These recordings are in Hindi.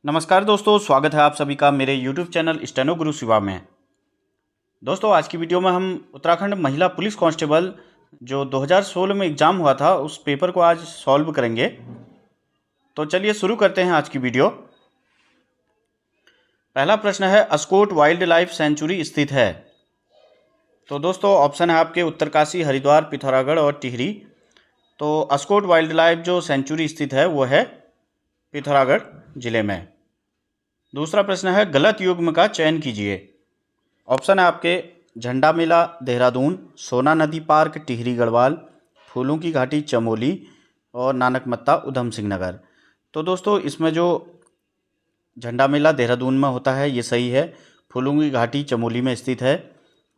नमस्कार दोस्तों, स्वागत है आप सभी का मेरे YouTube चैनल स्टेनो गुरु शिवा में। दोस्तों, आज की वीडियो में हम उत्तराखंड महिला पुलिस कांस्टेबल जो 2016 में एग्ज़ाम हुआ था उस पेपर को आज सॉल्व करेंगे। तो चलिए शुरू करते हैं आज की वीडियो। पहला प्रश्न है, अस्कोट वाइल्ड लाइफ सेंचुरी स्थित है? तो दोस्तों ऑप्शन है आपके उत्तरकाशी, हरिद्वार, पिथौरागढ़ और टिहरी। तो अस्कोट वाइल्ड लाइफ जो सेंचुरी स्थित है वो है पिथौरागढ़ जिले में। दूसरा प्रश्न है, गलत युग्म का चयन कीजिए। ऑप्शन है आपके झंडा मेला देहरादून, सोना नदी पार्क टिहरी गढ़वाल, फूलों की घाटी चमोली और नानकमत्ता उधम सिंह नगर। तो दोस्तों इसमें जो झंडा मेला देहरादून में होता है ये सही है, फूलों की घाटी चमोली में स्थित है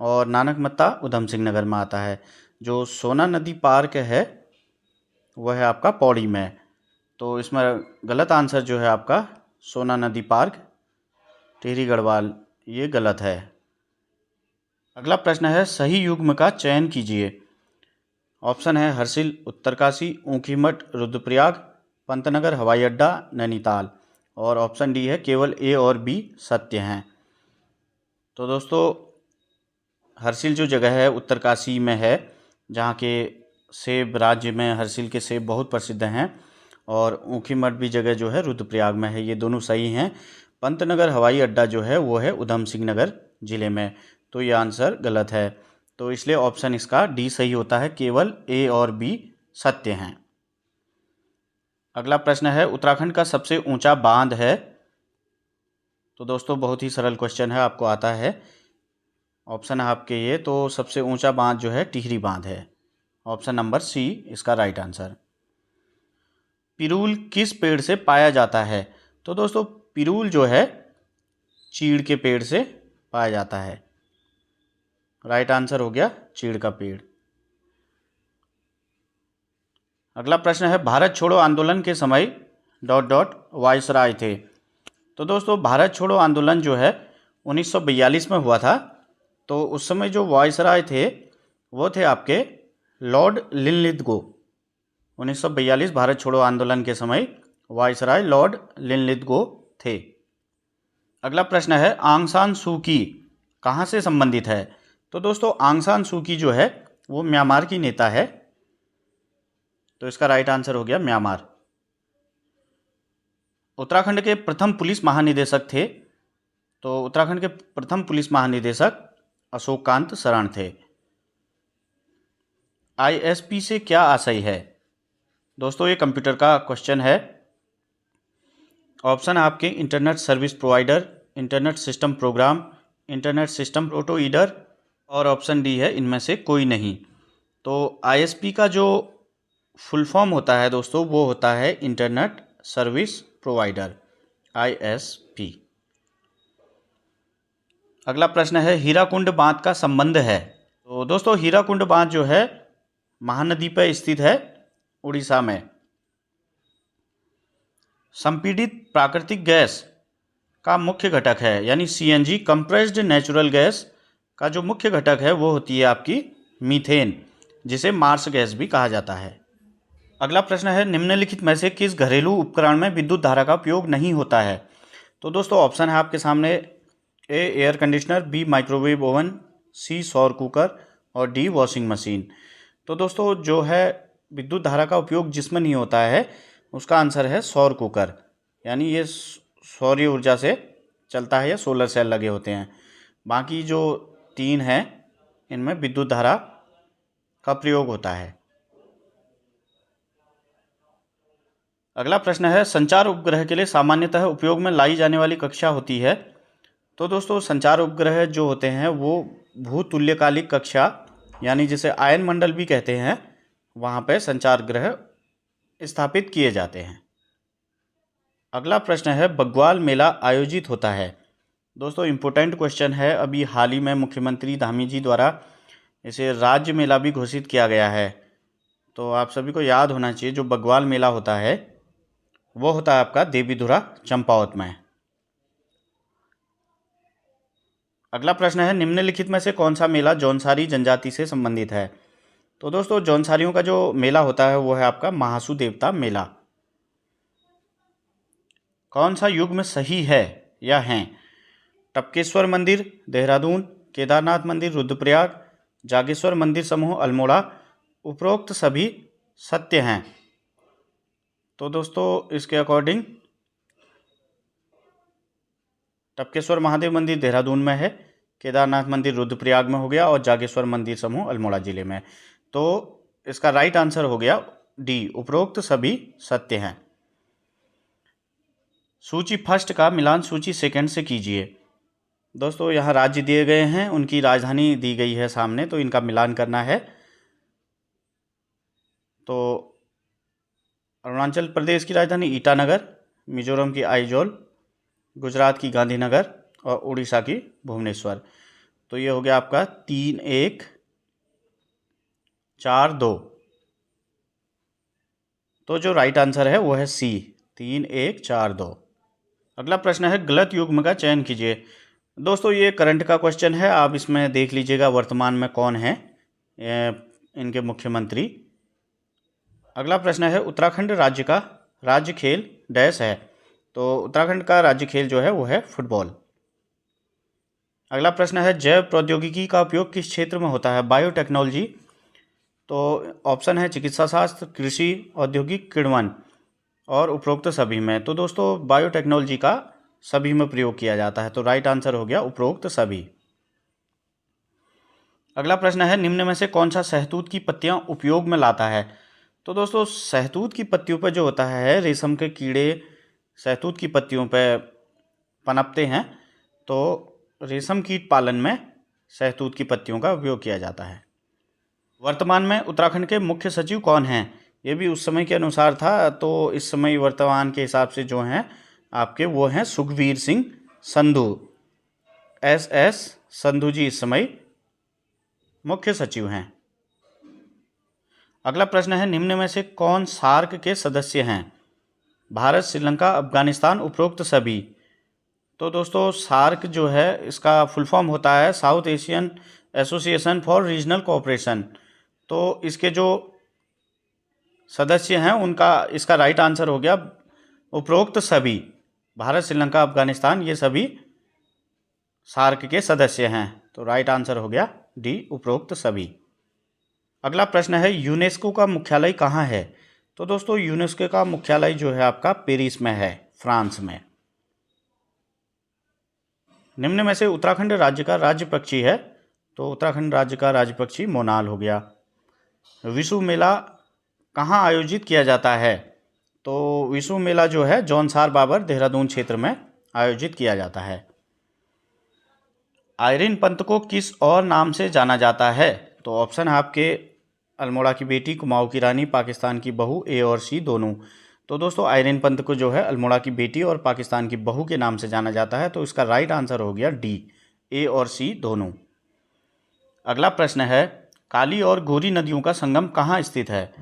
और नानकमत्ता उधम सिंह नगर में आता है। जो सोना नदी पार्क है वह है आपका पौड़ी में। तो इसमें गलत आंसर जो है आपका सोना नदी पार्क टिहरी गढ़वाल, ये गलत है। अगला प्रश्न है, सही युग्म का चयन कीजिए। ऑप्शन है हर्षिल उत्तरकाशी, ऊखीमठ रुद्रप्रयाग, पंतनगर हवाई अड्डा नैनीताल और ऑप्शन डी है केवल ए और बी सत्य हैं। तो दोस्तों हर्षिल जो जगह है उत्तरकाशी में है, जहाँ के सेब राज्य में हर्षिल के सेब बहुत प्रसिद्ध हैं, और ऊखीमठ भी जगह जो है रुद्रप्रयाग में है, ये दोनों सही हैं। पंतनगर हवाई अड्डा जो है वो है उधम सिंह नगर जिले में, तो ये आंसर गलत है। तो इसलिए ऑप्शन इसका डी सही होता है, केवल ए और बी सत्य हैं। अगला प्रश्न है, उत्तराखंड का सबसे ऊंचा बांध है? तो दोस्तों बहुत ही सरल क्वेश्चन है, आपको आता है। ऑप्शन है आपके ये, तो सबसे ऊंचा बांध जो है टिहरी बांध है। ऑप्शन नंबर सी इसका राइट आंसर। पिरूल किस पेड़ से पाया जाता है? तो दोस्तों पिरूल जो है चीड़ के पेड़ से पाया जाता है। राइट आंसर हो गया चीड़ का पेड़। अगला प्रश्न है, भारत छोड़ो आंदोलन के समय ... वायसराय थे? तो दोस्तों भारत छोड़ो आंदोलन जो है 1942 में हुआ था। तो उस समय जो वायसराय थे वो थे आपके लॉर्ड लिनलिथगो। 1942 भारत छोड़ो आंदोलन के समय वायसराय लॉर्ड लिनलिथगो थे। अगला प्रश्न है, आंग सान सू की कहाँ से संबंधित है? तो दोस्तों आंग सान सू की जो है वो म्यांमार की नेता है, तो इसका राइट आंसर हो गया म्यांमार। उत्तराखंड के प्रथम पुलिस महानिदेशक थे? तो उत्तराखंड के प्रथम पुलिस महानिदेशक अशोक कांत शरण थे। आईएसपी से क्या आशय है? दोस्तों ये कंप्यूटर का क्वेश्चन है। ऑप्शन है आपके internet service provider, internet system program, internet system provider और ऑप्शन डी है इनमें से कोई नहीं। तो आईएसपी का जो फुल फॉर्म होता है दोस्तों वो होता है इंटरनेट सर्विस प्रोवाइडर, आईएसपी। अगला प्रश्न है, हीराकुंड बांध का संबंध है? तो दोस्तों हीराकुंड बांध जो है महानदी पर स्थित है उड़ीसा में। संपीड़ित प्राकृतिक गैस का मुख्य घटक है, यानी सीएनजी कंप्रेस्ड नेचुरल गैस का जो मुख्य घटक है वो होती है आपकी मीथेन, जिसे मार्स गैस भी कहा जाता है। अगला प्रश्न है, निम्नलिखित में से किस घरेलू उपकरण में विद्युत धारा का उपयोग नहीं होता है? तो दोस्तों ऑप्शन है आपके सामने, A air conditioner, B microwave oven, C सौर कुकर और डी वॉशिंग मशीन। तो दोस्तों जो है विद्युत धारा का उपयोग जिसमें नहीं होता है उसका आंसर है सौर कुकर, यानी ये सौर ऊर्जा से चलता है या सोलर सेल लगे होते हैं। बाकी जो तीन हैं इनमें विद्युत धारा का प्रयोग होता है। अगला प्रश्न है, संचार उपग्रह के लिए सामान्यतः उपयोग में लाई जाने वाली कक्षा होती है? तो दोस्तों संचार उपग्रह जो होते हैं वो भूतुल्यकालिक कक्षा, यानी जिसे आयन मंडल भी कहते हैं, वहाँ पे संचार ग्रह स्थापित किए जाते हैं। अगला प्रश्न है, बग्वाल मेला आयोजित होता है? दोस्तों इम्पोर्टेंट क्वेश्चन है। अभी हाल ही में मुख्यमंत्री धामी जी द्वारा इसे राज्य मेला भी घोषित किया गया है। तो आप सभी को याद होना चाहिए, जो बग्वाल मेला होता है वो होता है आपका देवीधुरा चंपावत में। अगला प्रश्न है, निम्नलिखित में से कौन सा मेला जौनसारी जनजाति से संबंधित है? तो दोस्तों जौनसारियों का जो मेला होता है वो है आपका महासू देवता मेला। कौन सा युग्म सही है या हैं? टपकेश्वर मंदिर देहरादून, केदारनाथ मंदिर रुद्रप्रयाग, जागेश्वर मंदिर समूह अल्मोड़ा, उपरोक्त सभी सत्य हैं। तो दोस्तों इसके अकॉर्डिंग टपकेश्वर महादेव मंदिर देहरादून में है, केदारनाथ मंदिर रुद्रप्रयाग में हो गया और जागेश्वर मंदिर समूह अल्मोड़ा जिले में। तो इसका राइट आंसर हो गया डी, उपरोक्त सभी सत्य हैं। सूची फर्स्ट का मिलान सूची सेकंड से कीजिए। दोस्तों यहाँ राज्य दिए गए हैं, उनकी राजधानी दी गई है सामने, तो इनका मिलान करना है। तो अरुणाचल प्रदेश की राजधानी ईटानगर, मिजोरम की आइजोल, गुजरात की गांधीनगर और उड़ीसा की भुवनेश्वर। तो ये हो गया आपका 3-1-4-2। तो जो राइट आंसर है वो है सी, 3-1-4-2। अगला प्रश्न है गलत युग्म का चयन कीजिए। दोस्तों ये करंट का क्वेश्चन है, आप इसमें देख लीजिएगा वर्तमान में कौन है इनके मुख्यमंत्री। अगला प्रश्न है उत्तराखंड राज्य का राज्य खेल डैश है। तो उत्तराखंड का राज्य खेल जो है वो है फुटबॉल। अगला प्रश्न है जैव प्रौद्योगिकी का उपयोग किस क्षेत्र में होता है? बायोटेक्नोलॉजी। तो ऑप्शन है चिकित्सा शास्त्र, कृषि, औद्योगिक, किण्वन और उपरोक्त सभी में। तो दोस्तों बायोटेक्नोलॉजी का सभी में प्रयोग किया जाता है, तो राइट आंसर हो गया उपरोक्त सभी। अगला प्रश्न है निम्न में से कौन सा शहतूत की पत्तियां उपयोग में लाता है? तो दोस्तों शहतूत की पत्तियों पर जो होता है, रेशम के कीड़े शहतूत की पत्तियों पर पनपते हैं, तो रेशम कीट पालन में शहतूत की पत्तियों का उपयोग किया जाता है। वर्तमान में उत्तराखंड के मुख्य सचिव कौन हैं? ये भी उस समय के अनुसार था, तो इस समय वर्तमान के हिसाब से जो हैं आपके वो हैं सुखबीर सिंह संधू, SS संधू जी इस समय मुख्य सचिव हैं। अगला प्रश्न है निम्न में से कौन सार्क के सदस्य हैं? भारत, श्रीलंका, अफगानिस्तान, उपरोक्त सभी। तो दोस्तों सार्क जो है इसका फुल फॉर्म होता है south Asian association for regional cooperation. तो इसके जो सदस्य हैं उनका इसका राइट आंसर हो गया उपरोक्त सभी। भारत, श्रीलंका, अफगानिस्तान ये सभी सार्क के सदस्य हैं, तो राइट आंसर हो गया डी, उपरोक्त सभी। अगला प्रश्न है यूनेस्को का मुख्यालय कहाँ है? तो दोस्तों यूनेस्को का मुख्यालय जो है आपका पेरिस में है, फ्रांस में। निम्न में से उत्तराखंड राज्य का राज्य पक्षी है? तो उत्तराखंड राज्य का राज्य पक्षी मोनाल हो गया। विश्व मेला कहाँ आयोजित किया जाता है? तो विश्व मेला जो है जौनसार बाबर देहरादून क्षेत्र में आयोजित किया जाता है। आइरिन पंत को किस और नाम से जाना जाता है? तो ऑप्शन है आपके अल्मोड़ा की बेटी, कुमाऊं की रानी, पाकिस्तान की बहू, ए और सी दोनों। तो दोस्तों आइरिन पंत को जो है अल्मोड़ा की बेटी और पाकिस्तान की बहू के नाम से जाना जाता है, तो इसका राइट आंसर हो गया डी, ए और सी दोनों। अगला प्रश्न है काली और गोरी नदियों का संगम कहाँ स्थित है?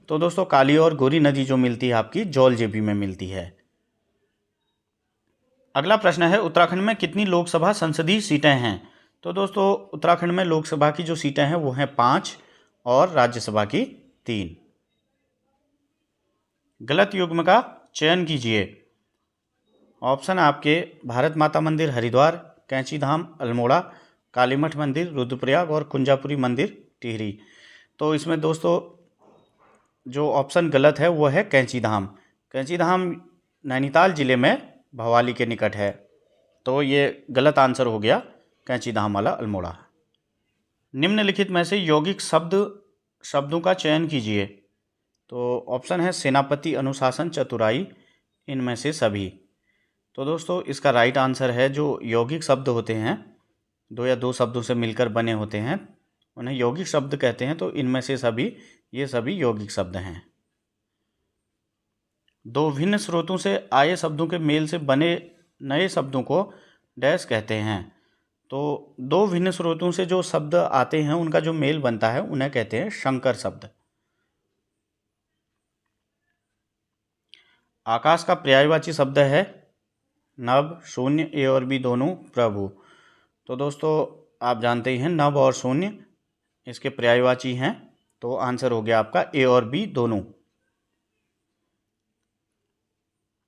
तो दोस्तों काली और गोरी नदी जो मिलती है आपकी जौलजेबी में मिलती है। अगला प्रश्न है उत्तराखंड में कितनी लोकसभा संसदीय सीटें हैं? तो दोस्तों उत्तराखंड में लोकसभा की जो सीटें हैं वो हैं 5 और राज्यसभा की 3। गलत युग्म का चयन कीजिए। ऑप्शन आपके भारत माता मंदिर हरिद्वार, कैंची धाम अल्मोड़ा, कालीमठ मंदिर रुद्रप्रयाग और कुंजापुरी मंदिर टिहरी। तो इसमें दोस्तों जो ऑप्शन गलत है वो है कैंची धाम। कैंची धाम नैनीताल जिले में भवाली के निकट है, तो ये गलत आंसर हो गया कैंची धाम वाला अल्मोड़ा। निम्नलिखित में से यौगिक शब्दों का चयन कीजिए। तो ऑप्शन है सेनापति, अनुशासन, चतुराई, इनमें से सभी। तो दोस्तों इसका राइट आंसर है जो यौगिक शब्द होते हैं 2 या 2 शब्दों से मिलकर बने होते हैं उन्हें यौगिक शब्द कहते हैं। तो इनमें से सभी ये सभी यौगिक शब्द हैं। 2 भिन्न स्रोतों से आए शब्दों के मेल से बने नए शब्दों को डैश कहते हैं। तो 2 भिन्न स्रोतों से जो शब्द आते हैं उनका जो मेल बनता है उन्हें कहते हैं संकर शब्द। आकाश का पर्यायवाची शब्द है नभ, शून्य, ए और बी दोनों, प्रभु। तो दोस्तों आप जानते ही हैं नभ और शून्य इसके पर्यायवाची हैं, तो आंसर हो गया आपका ए और बी दोनों।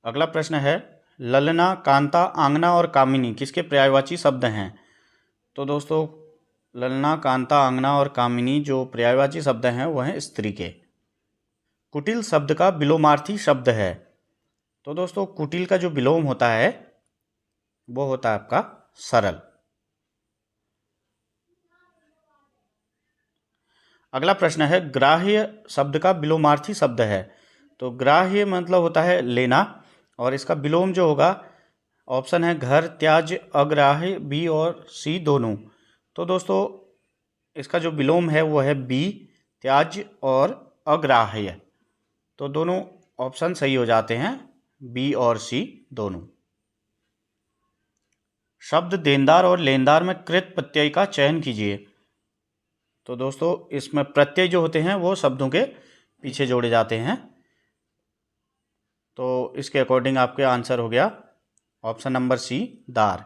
अगला प्रश्न है ललना, कांता, आंगना और कामिनी किसके पर्यायवाची शब्द हैं? तो दोस्तों ललना, कांता, आंगना और कामिनी जो पर्यायवाची शब्द हैं वह हैं स्त्री के। कुटिल शब्द का विलोमार्थी शब्द है। तो दोस्तों कुटिल का जो विलोम होता है वो होता है आपका सरल। अगला प्रश्न है ग्राह्य शब्द का विलोमार्थी शब्द है। तो ग्राह्य मतलब होता है लेना, और इसका विलोम जो होगा ऑप्शन है घर, त्याज्य, अग्राह्य, बी और सी दोनों। तो दोस्तों इसका जो विलोम है वो है बी, त्याज्य और अग्राह्य। तो दोनों ऑप्शन सही हो जाते हैं, बी और सी दोनों। शब्द देनदार और लेनदार में कृत प्रत्यय का चयन कीजिए। तो दोस्तों इसमें प्रत्यय जो होते हैं वो शब्दों के पीछे जोड़े जाते हैं। तो इसके अकॉर्डिंग आपके आंसर हो गया ऑप्शन नंबर सी, दार।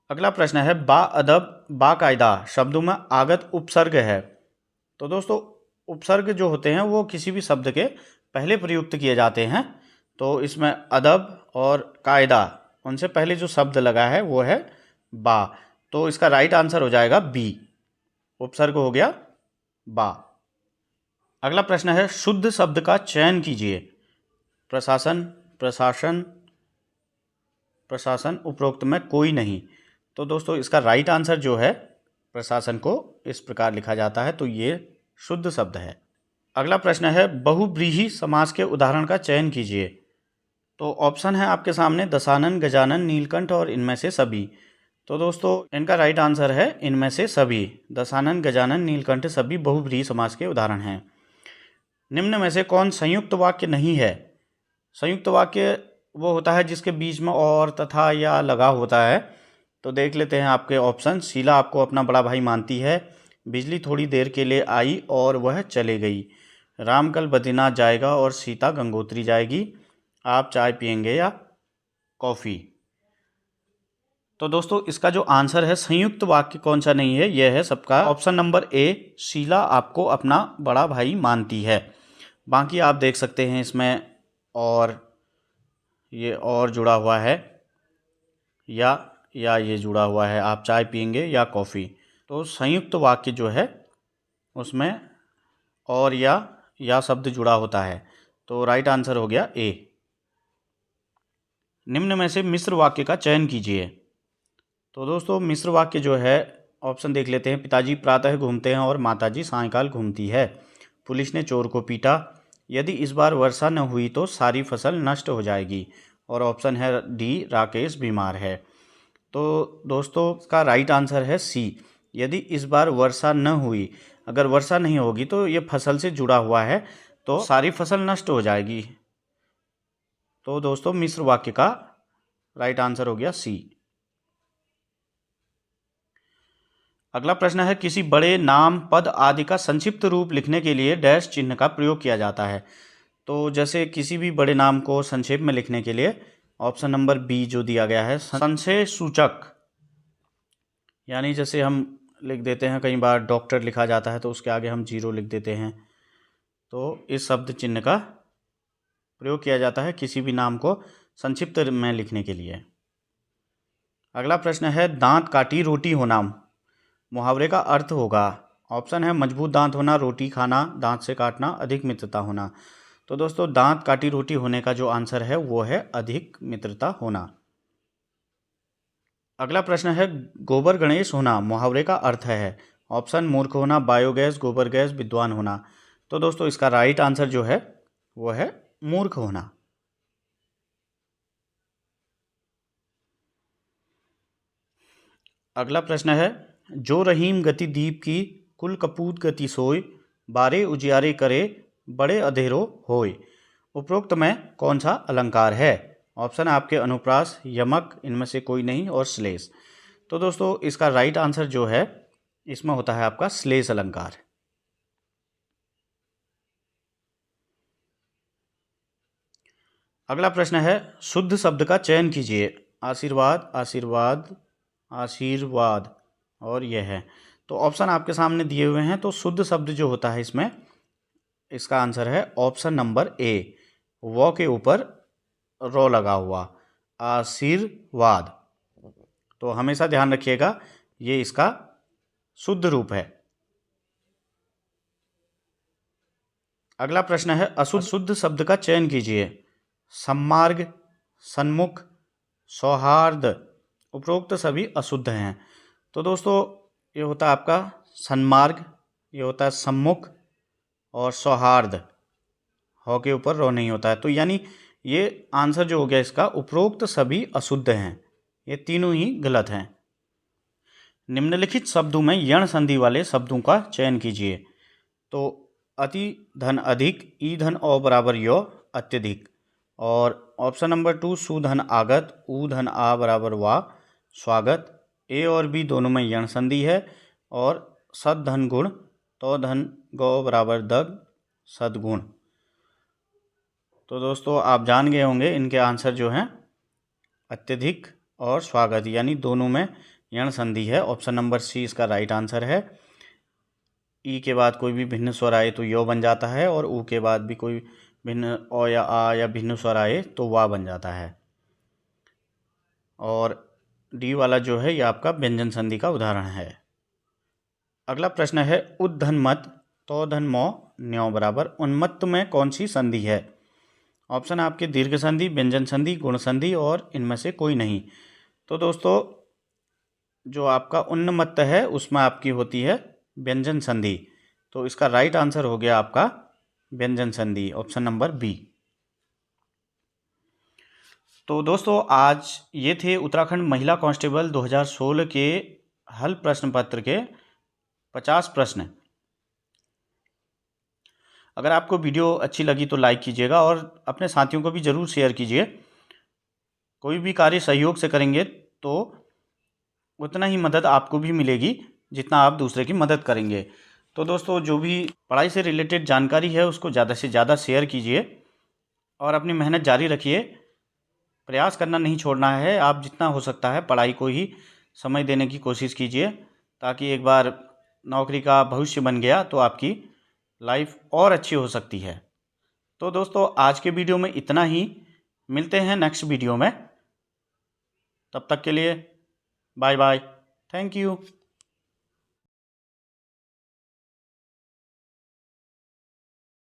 अगला प्रश्न है बाअदब, बाकायदा शब्दों में आगत उपसर्ग है। तो दोस्तों उपसर्ग जो होते हैं वो किसी भी शब्द के पहले प्रयुक्त किए जाते हैं। तो इसमें अदब और कायदा, उनसे पहले जो शब्द लगा है वो है बा। तो इसका राइट आंसर हो जाएगा बी, उपसर्ग हो गया बा। अगला प्रश्न है शुद्ध शब्द का चयन कीजिए। प्रशासन, प्रशासन, प्रशासन, उपरोक्त में कोई नहीं। तो दोस्तों इसका राइट आंसर जो है प्रशासन को इस प्रकार लिखा जाता है, तो ये शुद्ध शब्द है। अगला प्रश्न है बहुव्रीहि समास के उदाहरण का चयन कीजिए। तो ऑप्शन है आपके सामने दशानन, गजानन, नीलकंठ और इनमें से सभी। तो दोस्तों इनका राइट आंसर है इनमें से सभी। दशानन, गजानन, नीलकंठ सभी बहुव्रीहि समास के उदाहरण हैं। निम्न में से कौन संयुक्त वाक्य नहीं है? संयुक्त वाक्य वो होता है जिसके बीच में और, तथा या लगा होता है। तो देख लेते हैं आपके ऑप्शन। शीला आपको अपना बड़ा भाई मानती है, बिजली थोड़ी देर के लिए आई और वह चले गई, राम कल बद्रीनाथ जाएगा और सीता गंगोत्री जाएगी, आप चाय पियेंगे या कॉफ़ी। तो दोस्तों इसका जो आंसर है संयुक्त वाक्य कौन सा नहीं है, यह है सबका ऑप्शन नंबर ए, शीला आपको अपना बड़ा भाई मानती है। बाकी आप देख सकते हैं इसमें और ये और जुड़ा हुआ है, या ये जुड़ा हुआ है, आप चाय पियेंगे या कॉफ़ी। तो संयुक्त वाक्य जो है उसमें और या शब्द जुड़ा होता है। तो राइट आंसर हो गया ए। निम्न में से मिश्र वाक्य का चयन कीजिए। तो दोस्तों मिश्र वाक्य जो है ऑप्शन देख लेते हैं। पिताजी प्रातः घूमते हैं और माताजी सायंकाल घूमती है। पुलिस ने चोर को पीटा। यदि इस बार वर्षा न हुई तो सारी फसल नष्ट हो जाएगी। और ऑप्शन है डी, राकेश बीमार है। तो दोस्तों इसका राइट आंसर है सी, यदि इस बार वर्षा न हुई। अगर वर्षा नहीं होगी तो ये फसल से जुड़ा हुआ है, तो सारी फसल नष्ट हो जाएगी। तो दोस्तों मिश्र वाक्य का राइट आंसर हो गया सी। अगला प्रश्न है किसी बड़े नाम, पद आदि का संक्षिप्त रूप लिखने के लिए डैश चिन्ह का प्रयोग किया जाता है। तो जैसे किसी भी बड़े नाम को संक्षेप में लिखने के लिए ऑप्शन नंबर बी जो दिया गया है संशय सूचक, यानी जैसे हम लिख देते हैं कई बार डॉक्टर लिखा जाता है तो उसके आगे हम 0 लिख देते हैं। तो इस शब्द चिन्ह का प्रयोग किया जाता है किसी भी नाम को संक्षिप्त में लिखने के लिए। अगला प्रश्न है दांत काटी रोटी होना मुहावरे का अर्थ होगा। ऑप्शन है मजबूत दांत होना, रोटी खाना, दांत से काटना, अधिक मित्रता होना। तो दोस्तों दांत काटी रोटी होने का जो आंसर है वो है अधिक मित्रता होना। अगला प्रश्न है गोबर गणेश होना मुहावरे का अर्थ है। ऑप्शन मूर्ख होना, बायोगैस, गोबर गैस, विद्वान होना। तो दोस्तों इसका राइट आंसर जो है वो है मूर्ख होना। अगला प्रश्न है जो रहीम गति दीप की, कुल कपूत गति सोय, बारे उजियारे करे, बड़े अधेरो होय। उपरोक्त में कौन सा अलंकार है? ऑप्शन है आपके अनुप्रास, यमक, इनमें से कोई नहीं और श्लेष। तो दोस्तों इसका राइट आंसर जो है इसमें होता है आपका श्लेष अलंकार। अगला प्रश्न है शुद्ध शब्द का चयन कीजिए। आशीर्वाद, आशीर्वाद, आशीर्वाद और यह है। तो ऑप्शन आपके सामने दिए हुए हैं। तो शुद्ध शब्द जो होता है इसमें इसका आंसर है ऑप्शन नंबर ए, व के ऊपर रो लगा हुआ, आशीर्वाद। तो हमेशा ध्यान रखिएगा, ये इसका शुद्ध रूप है। अगला प्रश्न है अशुद्ध शब्द का चयन कीजिए। सम्मार्ग, सन्मुख, सौहार्द, उपरोक्त सभी अशुद्ध हैं। तो दोस्तों ये होता है आपका सन्मार्ग, ये होता है सम्मुख, और सौहार्द, हो के ऊपर रो नहीं होता है। तो यानी ये आंसर जो हो गया इसका, उपरोक्त सभी अशुद्ध हैं, ये तीनों ही गलत हैं। निम्नलिखित शब्दों में यण संधि वाले शब्दों का चयन कीजिए। तो अति धन अधिक, ई धन अ बराबर यो अत्यधिक, और ऑप्शन नंबर 2 सु धन आगत, ऊ धन आ बराबर वा स्वागत। ए और बी दोनों में यण संधि है, और सद धन गुण, तो धन गौ बराबर दग, सदगुण। तो दोस्तों आप जान गए होंगे इनके आंसर जो हैं अत्यधिक और स्वागत, यानी दोनों में यण संधि है। ऑप्शन नंबर सी इसका राइट आंसर है। ई के बाद कोई भी भिन्न स्वर आए तो यो बन जाता है, और ऊ के बाद भी कोई भिन्न अ या आ या भिन्न स्वर आए तो वा बन जाता है। और डी वाला जो है ये आपका व्यंजन संधि का उदाहरण है। अगला प्रश्न है उद्धन्मत, तो धन मौ न्यो बराबर उन्मत्त में कौन सी संधि है। ऑप्शन है आपके दीर्घ संधि, व्यंजन संधि, गुण संधि, और इनमें से कोई नहीं। तो दोस्तों जो आपका उन्मत्त है उसमें आपकी होती है व्यंजन संधि। तो इसका राइट आंसर हो गया आपका व्यंजन संधि, ऑप्शन नंबर बी। तो दोस्तों आज ये थे उत्तराखंड महिला कांस्टेबल 2016 के हल प्रश्न पत्र के 50 प्रश्न। अगर आपको वीडियो अच्छी लगी तो लाइक कीजिएगा, और अपने साथियों को भी ज़रूर शेयर कीजिए। कोई भी कार्य सहयोग से करेंगे तो उतना ही मदद आपको भी मिलेगी जितना आप दूसरे की मदद करेंगे। तो दोस्तों जो भी पढ़ाई से रिलेटेड जानकारी है उसको ज़्यादा से ज़्यादा शेयर कीजिए, और अपनी मेहनत जारी रखिए। प्रयास करना नहीं छोड़ना है। आप जितना हो सकता है पढ़ाई को ही समय देने की कोशिश कीजिए, ताकि एक बार नौकरी का भविष्य बन गया तो आपकी लाइफ और अच्छी हो सकती है। तो दोस्तों आज के वीडियो में इतना ही, मिलते हैं नेक्स्ट वीडियो में। तब तक के लिए बाय बाय, थैंक यू।